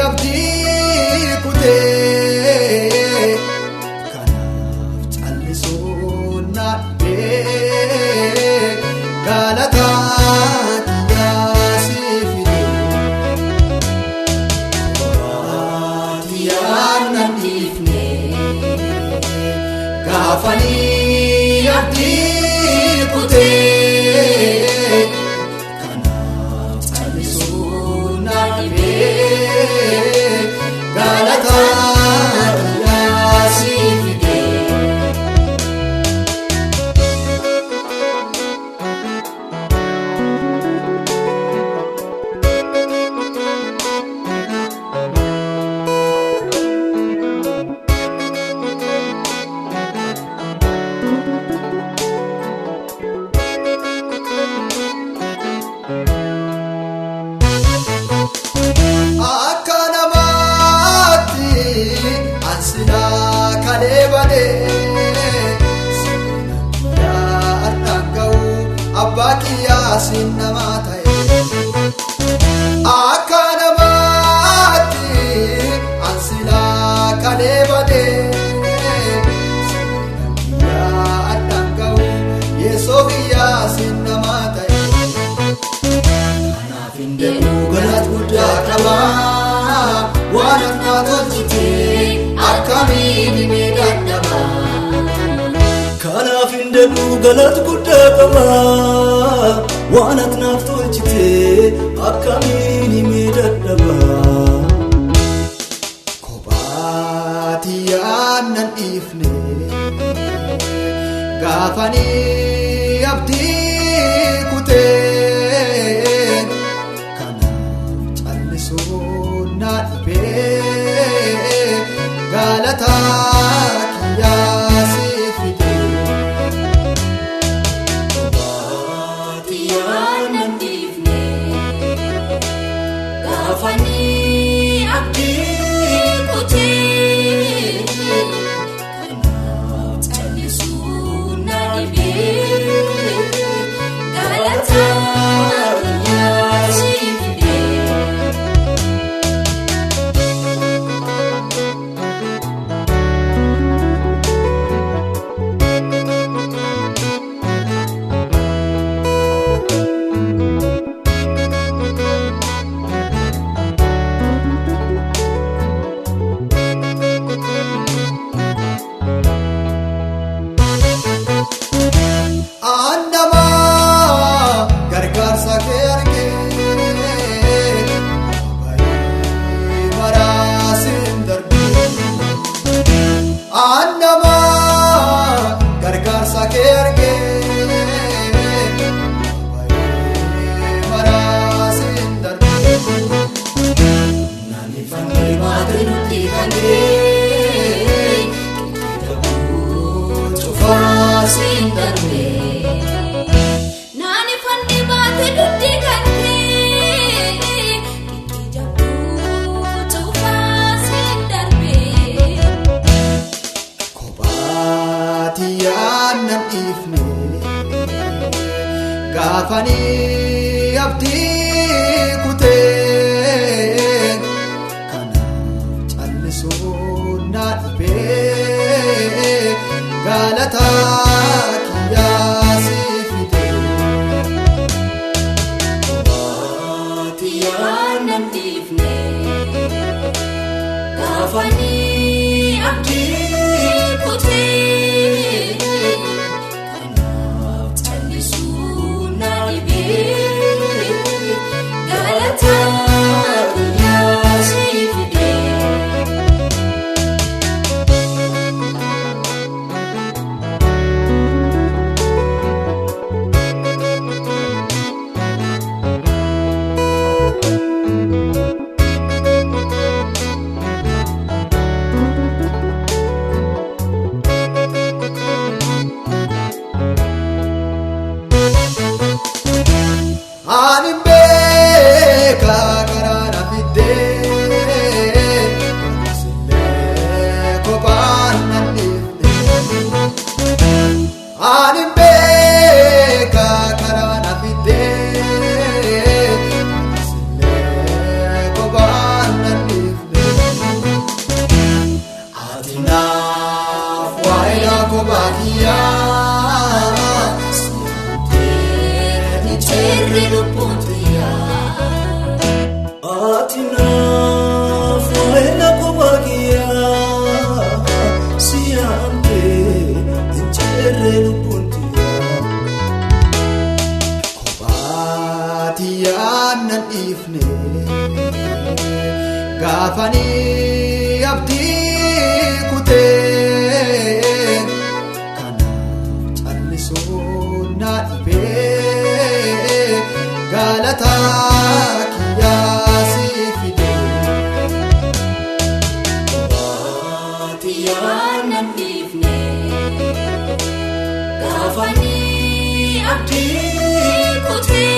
abdii kutee kanaaf callisuun na dhibee galataan yaasiif baatiyaan na dhiifne gaafanii abdii kutee kanaaf callisuun na dhibee galataan yaasiif Abbaakiyaasin namaa ta'e akka namaatti ansilaa kalee badee seenaa addaan ga'u yeesoo kiyyaasin namaa ta'e kanaaf hin deemu galata guddaa qabaa waan akka tolchitee akkamiin himee dadhabaa. Kanaaf hin deemu galata guddaa qabaa waan ati naaf tolchitee akkamiin himee dadhabaa. Kophaatiyaan nan dhiifne gaafanii abdii kutee kanaaf callisuun na dhibee galataa kiyyaasiif Afani abdii kutee kanaaf callisuun na dhibee galataan yaasiif gaafanii abdii kutee kanaaf callisuun na dhibee galataa kiyyaasiif baatiyaan nan dhiifne gaafanii abdii kutee kanaaf callisuun na dhibee galataan yaasiif gaafani abdii kutee kanaaf callisuun na dhibee galataa kiyyaa si fidee Waan nan dhiifne gaafanii abdii kutee.